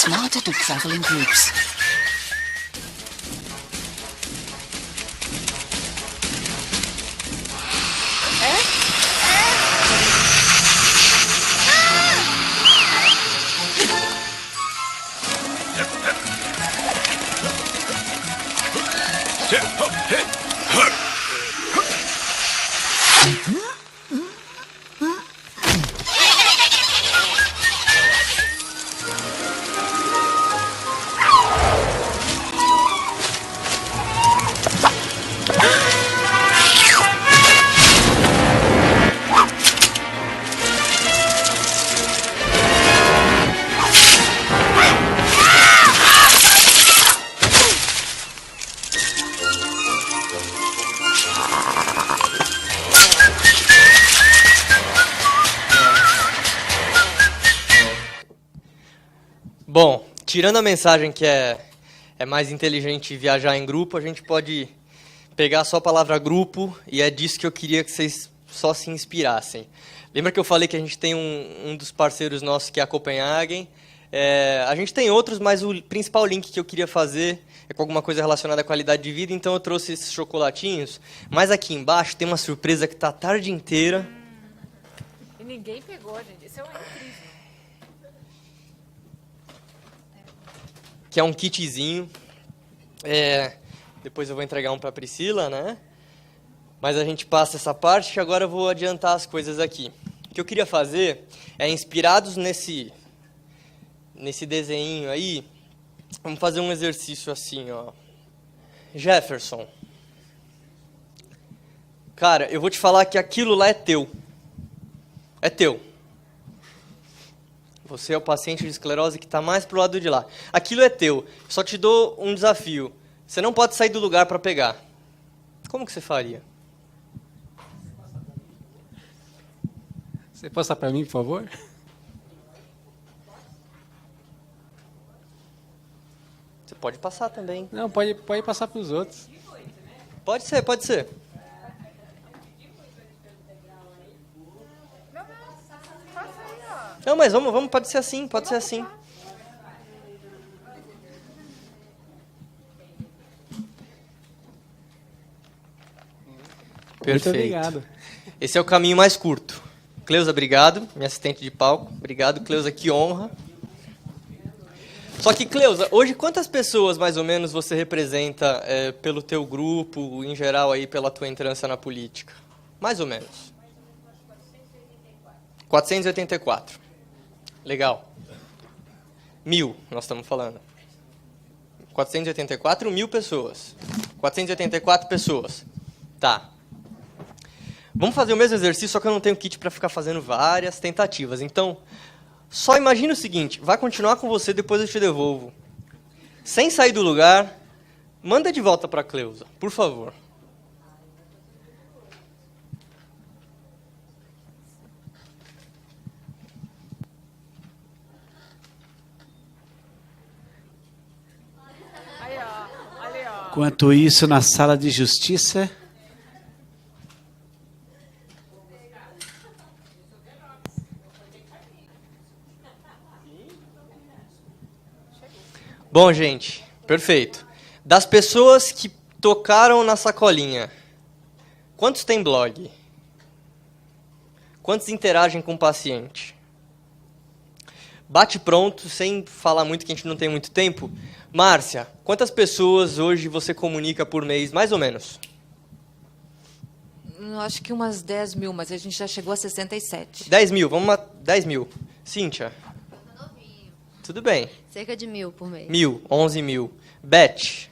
smarter to travel in groups. Bom, tirando a mensagem que é mais inteligente viajar em grupo, a gente pode pegar só a palavra grupo e é disso que eu queria que vocês só se inspirassem. Lembra que eu falei que a gente tem um dos parceiros nossos que é a Copenhagen? A gente tem outros, mas o principal link que eu queria fazer é com alguma coisa relacionada à qualidade de vida, então eu trouxe esses chocolatinhos. Mas aqui embaixo tem uma surpresa que está a tarde inteira. E ninguém pegou, gente. Isso é incrível. Que é um kitzinho. Depois eu vou entregar um para a Priscila, né? Mas a gente passa essa parte que agora eu vou adiantar as coisas aqui. O que eu queria fazer é, inspirados nesse desenho aí, vamos fazer um exercício assim, ó. Jefferson. Cara, eu vou te falar que aquilo lá é teu. É teu. Você é o paciente de esclerose que está mais pro lado de lá. Aquilo é teu. Só te dou um desafio. Você não pode sair do lugar para pegar. Como que você faria? Você passa para mim, por favor? Você pode passar também. Não, pode passar para os outros. Pode ser, pode ser. Não, mas vamos, pode ser assim, pode ser assim. Perfeito. Muito obrigado. Esse é o caminho mais curto. Cleusa, obrigado. Minha assistente de palco. Obrigado, Cleusa, que honra. Só que, Cleusa, hoje quantas pessoas, mais ou menos, você representa pelo teu grupo, em geral, aí, pela tua entrância na política? Mais ou menos. 484. Legal. 1.000, nós estamos falando. 484, 1.000 pessoas. 484 pessoas. Tá. Vamos fazer o mesmo exercício, só que eu não tenho kit para ficar fazendo várias tentativas. Então, só imagina o seguinte, vai continuar com você, depois eu te devolvo. Sem sair do lugar, manda de volta para a Cleusa, por favor. Enquanto isso, na sala de justiça... Bom, gente, perfeito. Das pessoas que tocaram na sacolinha, quantos têm blog? Quantos interagem com o paciente? Bate pronto, sem falar muito, que a gente não tem muito tempo. Márcia, quantas pessoas hoje você comunica por mês, mais ou menos? Acho que umas 10 mil, mas a gente já chegou a 67. 10 mil, vamos a 10 mil. Cíntia? Tudo bem. Cerca de 1.000 por mês. 1.000, 11 mil. Beth? Cerca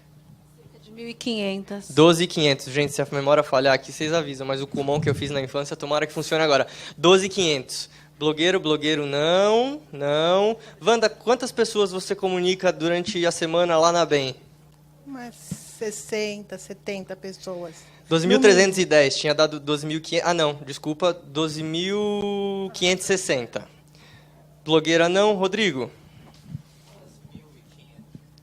de 1.500. 12.500. Gente, se a memória falhar aqui, vocês avisam, mas o Kumon que eu fiz na infância, tomara que funcione agora. 12.500. Blogueiro, não. Wanda, quantas pessoas você comunica durante a semana lá na BEM? Umas 60, 70 pessoas. 12.310, tinha dado 12.500... Ah, não, desculpa, 12.560. Blogueira não, Rodrigo?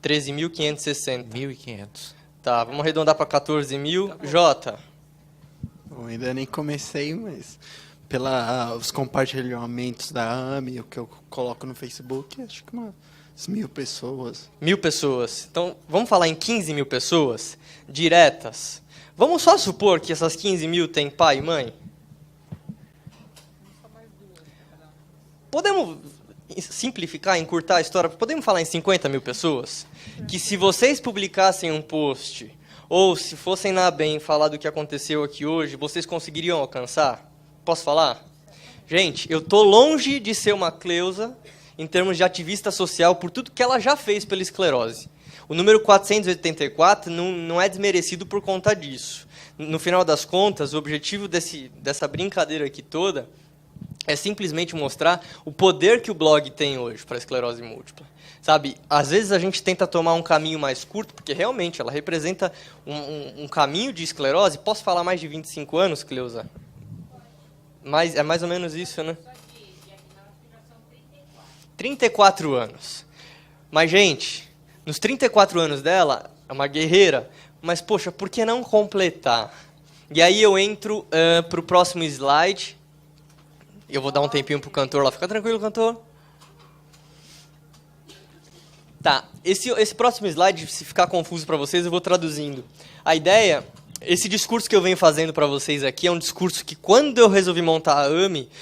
13.560. 1.500. Tá, vamos arredondar para 14.000. Jota? Bom, ainda nem comecei, mas os compartilhamentos da AME, o que eu coloco no Facebook, acho que As 1.000 pessoas. 1.000 pessoas. Então, vamos falar em 15 mil pessoas diretas. Vamos só supor que essas 15 mil têm pai e mãe? Podemos simplificar, encurtar a história? Podemos falar em 50 mil pessoas? Que se vocês publicassem um post, ou se fossem na ABEM falar do que aconteceu aqui hoje, vocês conseguiriam alcançar? Posso falar? Gente, eu tô longe de ser uma Cleusa em termos de ativista social por tudo que ela já fez pela esclerose. O número 484 não é desmerecido por conta disso. No final das contas, o objetivo dessa brincadeira aqui toda é simplesmente mostrar o poder que o blog tem hoje para a esclerose múltipla. Sabe, às vezes a gente tenta tomar um caminho mais curto, porque realmente ela representa um caminho de esclerose. Posso falar mais de 25 anos, Cleusa? É mais ou menos isso, né? 34 anos. Mas, gente, nos 34 anos dela, é uma guerreira, mas, poxa, por que não completar? E aí eu entro para o próximo slide. Eu vou dar um tempinho pro cantor lá. Fica tranquilo, cantor. Tá, esse próximo slide, se ficar confuso para vocês, eu vou traduzindo. A ideia, esse discurso que eu venho fazendo para vocês aqui é um discurso que, quando eu resolvi montar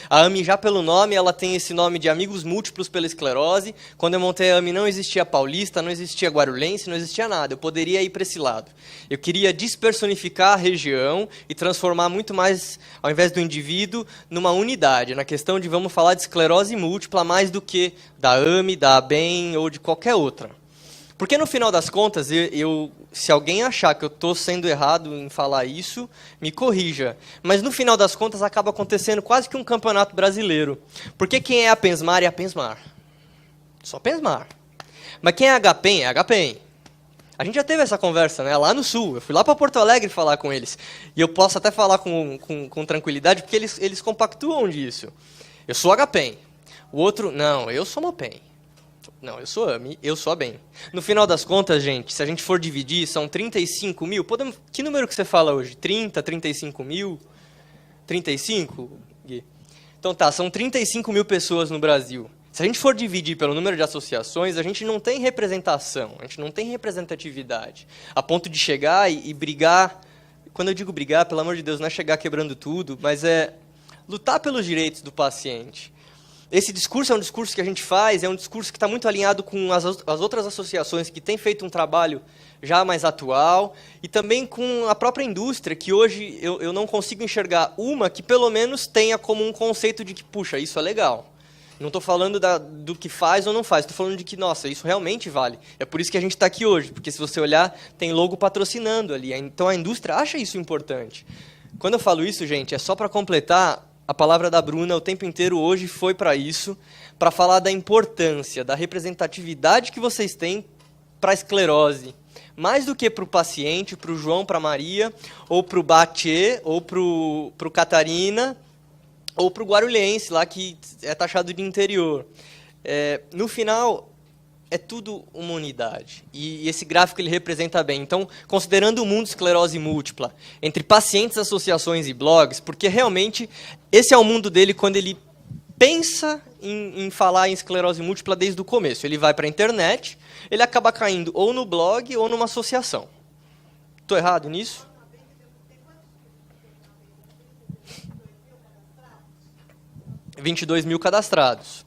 a AMI já pelo nome, ela tem esse nome de Amigos Múltiplos pela Esclerose. Quando eu montei a AMI não existia paulista, não existia guarulhense, não existia nada. Eu poderia ir para esse lado. Eu queria despersonificar a região e transformar muito mais, ao invés do indivíduo, numa unidade, na questão de vamos falar de esclerose múltipla mais do que da AMI, da ABEM ou de qualquer outra. Porque, no final das contas, se alguém achar que eu estou sendo errado em falar isso, me corrija. Mas, no final das contas, acaba acontecendo quase que um campeonato brasileiro. Porque quem é a Pensmar é a Pensmar. Só Pensmar. Mas quem é a HPEM é a HPEM. A gente já teve essa conversa, né? Lá no Sul. Eu fui lá para Porto Alegre falar com eles. E eu posso até falar com tranquilidade, porque eles compactuam disso. Eu sou HPEM. O outro, não, eu sou Mopem. Não, eu sou AMI, eu sou a BEM. No final das contas, gente, se a gente for dividir, são 35 mil. Que número que você fala hoje? 30, 35 mil? 35, Gui? Então tá, são 35 mil pessoas no Brasil. Se a gente for dividir pelo número de associações, a gente não tem representação, a gente não tem representatividade. A ponto de chegar e brigar. Quando eu digo brigar, pelo amor de Deus, não é chegar quebrando tudo, mas é lutar pelos direitos do paciente. Esse discurso é um discurso que a gente faz, é um discurso que está muito alinhado com as outras associações que têm feito um trabalho já mais atual, e também com a própria indústria, que hoje eu não consigo enxergar uma que pelo menos tenha como um conceito de que, puxa, isso é legal. Não estou falando do que faz ou não faz, estou falando de que, nossa, isso realmente vale. É por isso que a gente está aqui hoje, porque se você olhar, tem logo patrocinando ali. Então a indústria acha isso importante. Quando eu falo isso, gente, é só para completar. A palavra da Bruna o tempo inteiro hoje foi para isso, para falar da importância, da representatividade que vocês têm para a esclerose. Mais do que para o paciente, para o João, para a Maria, ou para o Batê, ou para o Catarina, ou para o guarulhense, lá que é taxado de interior. No final, é tudo uma unidade. E esse gráfico ele representa bem. Então, considerando o mundo esclerose múltipla, entre pacientes, associações e blogs, porque realmente esse é o mundo dele quando ele pensa em falar em esclerose múltipla desde o começo. Ele vai para a internet, ele acaba caindo ou no blog ou numa associação. Estou errado nisso? 22 mil cadastrados,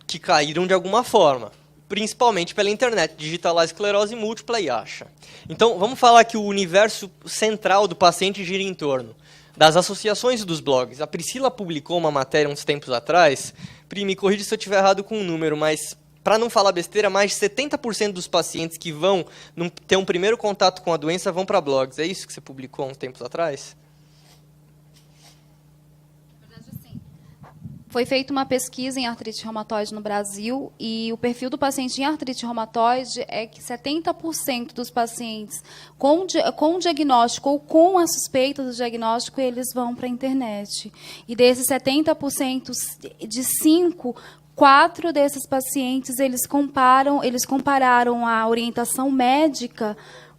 que caíram de alguma forma. Principalmente pela internet, digita lá esclerose múltipla e acha. Então, vamos falar que o universo central do paciente gira em torno das associações e dos blogs. A Priscila publicou uma matéria uns tempos atrás. Pri, me corrija se eu estiver errado com o número, mas, para não falar besteira, mais de 70% dos pacientes que vão ter um primeiro contato com a doença vão para blogs. É isso que você publicou uns tempos atrás? Foi feita uma pesquisa em artrite reumatoide no Brasil e o perfil do paciente em artrite reumatoide é que 70% dos pacientes com diagnóstico ou com a suspeita do diagnóstico, eles vão para a internet. E desses 70%, de 4 desses pacientes, eles compararam a orientação médica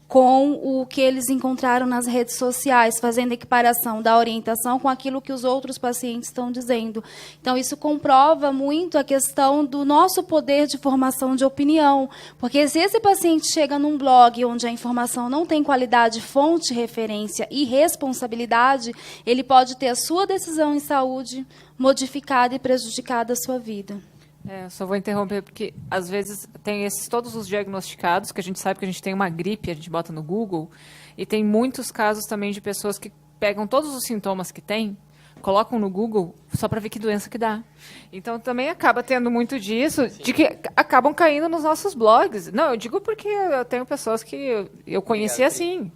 com o que eles encontraram nas redes sociais, fazendo equiparação da orientação com aquilo que os outros pacientes estão dizendo. Então, isso comprova muito a questão do nosso poder de formação de opinião, porque se esse paciente chega num blog onde a informação não tem qualidade, fonte, referência e responsabilidade, ele pode ter a sua decisão em saúde modificada e prejudicada a sua vida. Eu só vou interromper porque, às vezes, tem todos os diagnosticados, que a gente sabe que a gente tem uma gripe, a gente bota no Google, e tem muitos casos também de pessoas que pegam todos os sintomas que tem, colocam no Google só para ver que doença que dá. Então, também acaba tendo muito disso, de que acabam caindo nos nossos blogs. Não, eu digo porque eu tenho pessoas que eu conheci assim.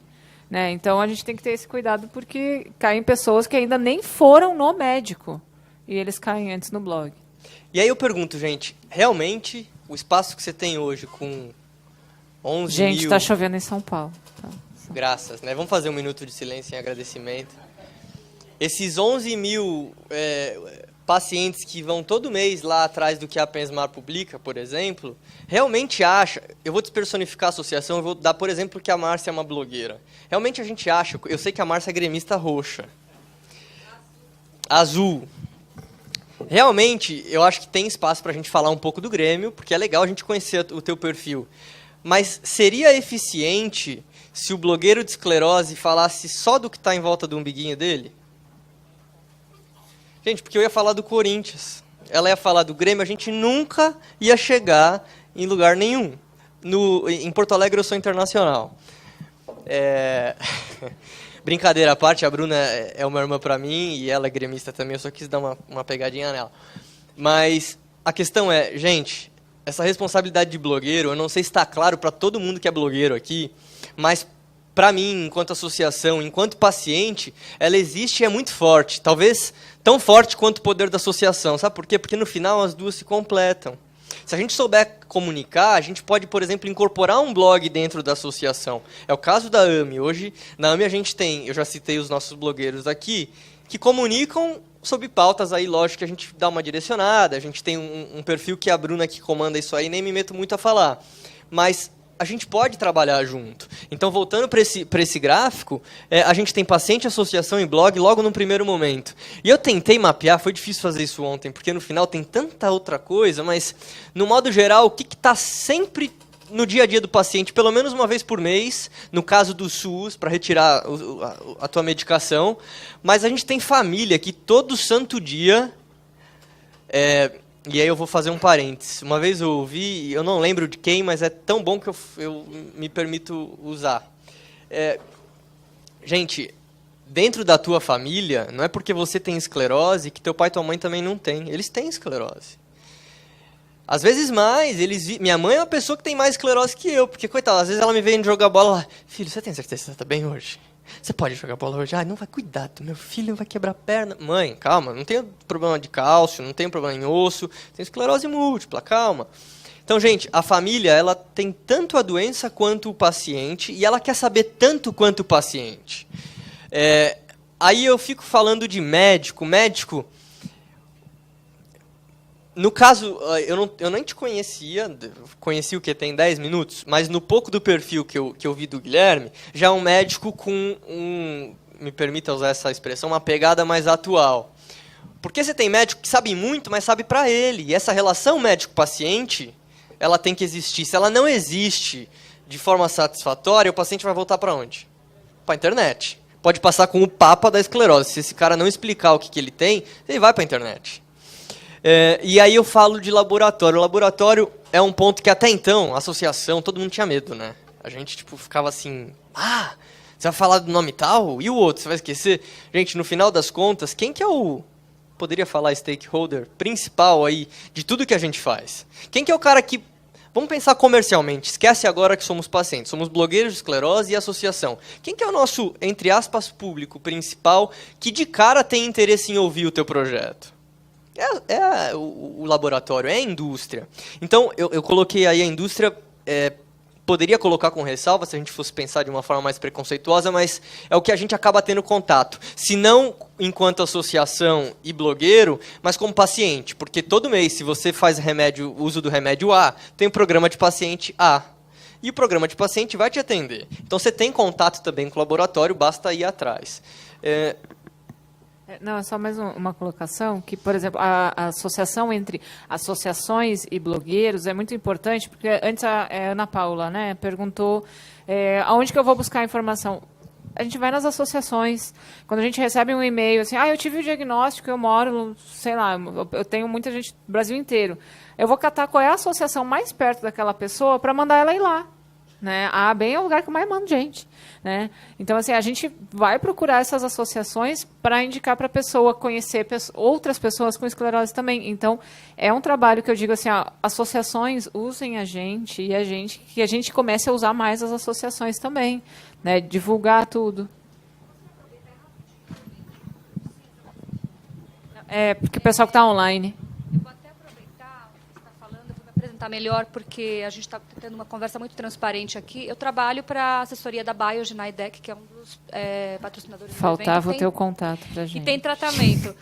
Né? Então, a gente tem que ter esse cuidado, porque caem pessoas que ainda nem foram no médico, e eles caem antes no blog. E aí eu pergunto, gente, realmente o espaço que você tem hoje com 11 Gente, mil... está chovendo em São Paulo. Tá. Graças, né? Vamos fazer um minuto de silêncio em agradecimento. Esses 11 mil pacientes que vão todo mês lá atrás do que a Pensmar publica, por exemplo, realmente acha... Eu vou despersonificar a associação, eu vou dar, por exemplo, que a Márcia é uma blogueira. Realmente a gente acha... Eu sei que a Márcia é gremista roxa. Azul. Realmente, eu acho que tem espaço para a gente falar um pouco do Grêmio, porque é legal a gente conhecer o teu perfil. Mas seria eficiente se o blogueiro de esclerose falasse só do que está em volta do umbiguinho dele? Gente, porque eu ia falar do Corinthians, ela ia falar do Grêmio, a gente nunca ia chegar em lugar nenhum. Em Porto Alegre eu sou internacional. Brincadeira à parte, a Bruna é uma irmã para mim e ela é gremista também, eu só quis dar uma pegadinha nela. Mas a questão é, gente, essa responsabilidade de blogueiro, eu não sei se está claro para todo mundo que é blogueiro aqui, mas para mim, enquanto associação, enquanto paciente, ela existe e é muito forte. Talvez tão forte quanto o poder da associação. Sabe por quê? Porque no final as duas se completam. Se a gente souber comunicar, a gente pode, por exemplo, incorporar um blog dentro da associação. É o caso da AME. Hoje, na AME, a gente tem, eu já citei os nossos blogueiros aqui, que comunicam sobre pautas aí, lógico que a gente dá uma direcionada, a gente tem um perfil que é a Bruna que comanda isso aí, nem me meto muito a falar. Mas a gente pode trabalhar junto. Então, voltando para esse gráfico, a gente tem paciente, associação e blog logo no primeiro momento. E eu tentei mapear, foi difícil fazer isso ontem, porque no final tem tanta outra coisa, mas, no modo geral, o que está sempre no dia a dia do paciente, pelo menos uma vez por mês, no caso do SUS, para retirar a tua medicação, mas a gente tem família que todo santo dia... E aí eu vou fazer um parênteses. Uma vez eu ouvi, eu não lembro de quem, mas é tão bom que eu me permito usar. Gente, dentro da tua família, não é porque você tem esclerose que teu pai e tua mãe também não têm. Eles têm esclerose. Às vezes mais. Minha mãe é uma pessoa que tem mais esclerose que eu, porque, coitada, às vezes ela me vem jogar bola lá. Filho, você tem certeza que você está bem hoje? Você pode jogar bola hoje? Não vai, cuidado, meu filho vai quebrar a perna. Mãe, calma, não tem problema de cálcio, não tem problema em osso, tem esclerose múltipla, calma. Então, gente, a família, ela tem tanto a doença quanto o paciente e ela quer saber tanto quanto o paciente. Aí eu fico falando de médico. No caso, eu nem te conhecia, conheci o que tem 10 minutos, mas no pouco do perfil que eu vi do Guilherme, já é um médico com me permita usar essa expressão, uma pegada mais atual. Porque você tem médico que sabe muito, mas sabe para ele. E essa relação médico-paciente, ela tem que existir. Se ela não existe de forma satisfatória, o paciente vai voltar para onde? Para a internet. Pode passar com o papa da esclerose. Se esse cara não explicar o que ele tem, ele vai para a internet. E aí eu falo de laboratório. O laboratório é um ponto que até então, a associação, todo mundo tinha medo, né? A gente ficava assim, você vai falar do nome tal? E o outro, você vai esquecer? Gente, no final das contas, quem que é poderia falar stakeholder principal aí de tudo que a gente faz? Quem que é o cara que... Vamos pensar comercialmente, esquece agora que somos pacientes, somos blogueiros de esclerose e associação. Quem que é o nosso, entre aspas, público principal que de cara tem interesse em ouvir o teu projeto? O laboratório, é a indústria. Então, eu coloquei aí a indústria, poderia colocar com ressalva, se a gente fosse pensar de uma forma mais preconceituosa, mas é o que a gente acaba tendo contato. Se não enquanto associação e blogueiro, mas como paciente. Porque todo mês, se você faz uso do remédio A, tem um programa de paciente A. E o programa de paciente vai te atender. Então, você tem contato também com o laboratório, basta ir atrás. Não, é só mais uma colocação, que, por exemplo, a associação entre associações e blogueiros é muito importante, porque antes a Ana Paula, né, perguntou aonde que eu vou buscar a informação. A gente vai nas associações. Quando a gente recebe um e-mail assim, eu tive o diagnóstico, eu moro, sei lá, eu tenho muita gente do Brasil inteiro. Eu vou catar qual é a associação mais perto daquela pessoa para mandar ela ir lá. Né? A ABEM é o lugar que mais manda gente. Né? Então, assim, a gente vai procurar essas associações para indicar para a pessoa conhecer outras pessoas com esclerose também. Então, é um trabalho que eu digo assim, associações usem a gente e que a gente comece a usar mais as associações também. Né? Divulgar tudo. Porque o pessoal que está online. Eu vou até aproveitar o que você está falando, eu vou me apresentar melhor, porque a gente está tendo uma conversa muito transparente aqui. Eu trabalho para a assessoria da Biogen na IDEC, que é um dos patrocinadores do evento. Faltava o teu contato para a gente. E tem tratamento.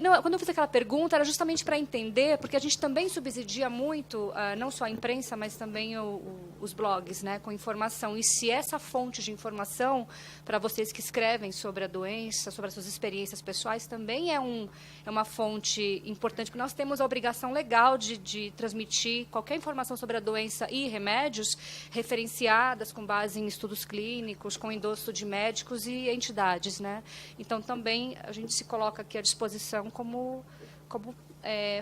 Não, quando eu fiz aquela pergunta, era justamente para entender, porque a gente também subsidia muito, não só a imprensa, mas também os blogs, né, com informação. E se essa fonte de informação, para vocês que escrevem sobre a doença, sobre as suas experiências pessoais, também é uma fonte importante, porque nós temos a obrigação legal de transmitir qualquer informação sobre a doença e remédios referenciadas com base em estudos clínicos, com endosso de médicos e entidades. Né? Então, também, a gente se coloca aqui à disposição como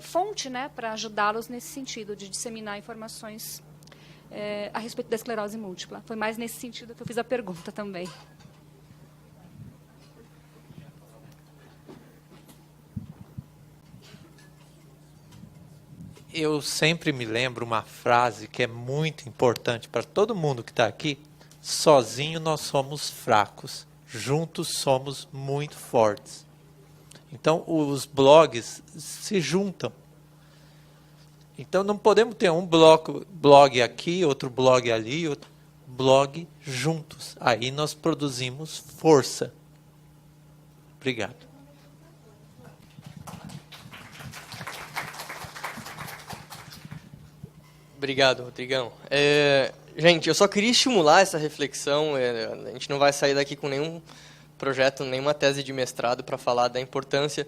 fonte, né, para ajudá-los nesse sentido, de disseminar informações a respeito da esclerose múltipla. Foi mais nesse sentido que eu fiz a pergunta também. Eu sempre me lembro uma frase que é muito importante para todo mundo que está aqui. Sozinho nós somos fracos, juntos somos muito fortes. Então, os blogs se juntam. Então, não podemos ter um blog aqui, outro blog ali, outro blog juntos. Aí nós produzimos força. Obrigado. Obrigado, Rodrigão. Gente, eu só queria estimular essa reflexão. A gente não vai sair daqui com nenhum projeto, nenhuma tese de mestrado para falar da importância.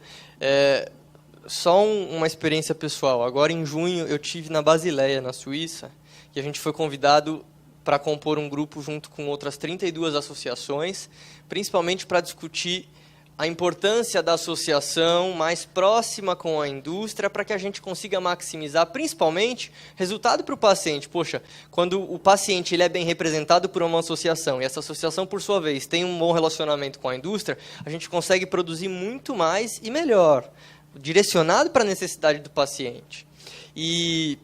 Só uma experiência pessoal. Agora, em junho, eu tive na Basileia, na Suíça, e a gente foi convidado para compor um grupo junto com outras 32 associações, principalmente para discutir a importância da associação mais próxima com a indústria para que a gente consiga maximizar, principalmente, resultado para o paciente. Poxa, quando o paciente ele é bem representado por uma associação e essa associação, por sua vez, tem um bom relacionamento com a indústria, a gente consegue produzir muito mais e melhor, direcionado para a necessidade do paciente. E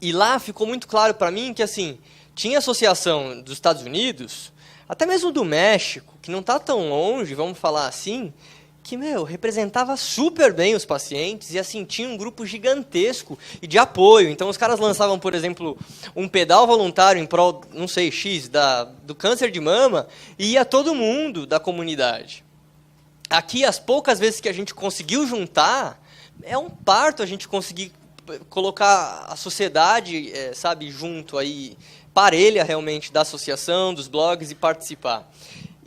lá ficou muito claro para mim que assim, tinha associação dos Estados Unidos, até mesmo do México, que não está tão longe, vamos falar assim, que, representava super bem os pacientes e, assim, tinha um grupo gigantesco e de apoio. Então, os caras lançavam, por exemplo, um pedal voluntário em prol, não sei, do câncer de mama e ia todo mundo da comunidade. Aqui, as poucas vezes que a gente conseguiu juntar, é um parto a gente conseguir colocar a sociedade, junto aí, parelha realmente da associação, dos blogs e participar.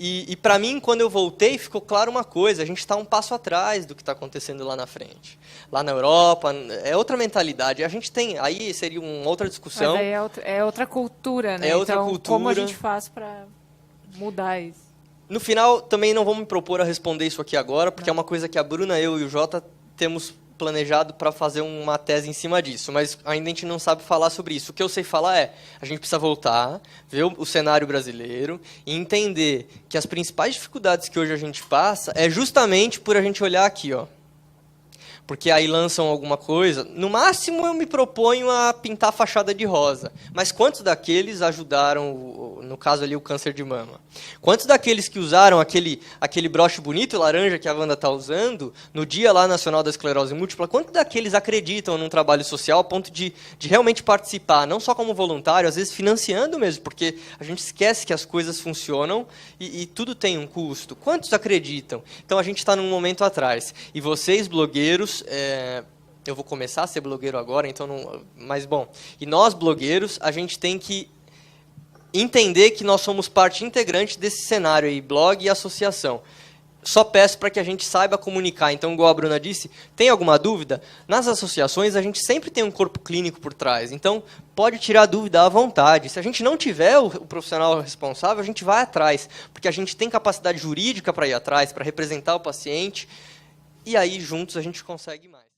E para mim, quando eu voltei, ficou claro uma coisa, a gente está um passo atrás do que está acontecendo lá na frente. Lá na Europa, é outra mentalidade. A gente tem, aí seria uma outra discussão. Mas aí é outra cultura, né? É outra então, cultura. Como a gente faz para mudar isso? No final, também não vou me propor a responder isso aqui agora, porque é uma coisa que a Bruna, eu e o Jota temos planejado para fazer uma tese em cima disso, mas ainda a gente não sabe falar sobre isso. O que eu sei falar a gente precisa voltar, ver o cenário brasileiro e entender que as principais dificuldades que hoje a gente passa é justamente por a gente olhar aqui, ó. Porque aí lançam alguma coisa, no máximo eu me proponho a pintar a fachada de rosa, mas quantos daqueles ajudaram, no caso ali, o câncer de mama? Quantos daqueles que usaram aquele broche bonito laranja que a Wanda está usando, no Dia lá Nacional da Esclerose Múltipla, quantos daqueles acreditam num trabalho social a ponto de realmente participar, não só como voluntário, às vezes financiando mesmo, porque a gente esquece que as coisas funcionam e tudo tem um custo. Quantos acreditam? Então a gente está num momento atrás. E vocês, blogueiros, eu vou começar a ser blogueiro agora, então não, mas bom. E nós, blogueiros, a gente tem que entender que nós somos parte integrante desse cenário aí, blog e associação. Só peço para que a gente saiba comunicar. Então, igual a Bruna disse, tem alguma dúvida? Nas associações, a gente sempre tem um corpo clínico por trás. Então, pode tirar dúvida à vontade. Se a gente não tiver o profissional responsável, a gente vai atrás. Porque a gente tem capacidade jurídica para ir atrás, para representar o paciente. E aí, juntos, a gente consegue mais.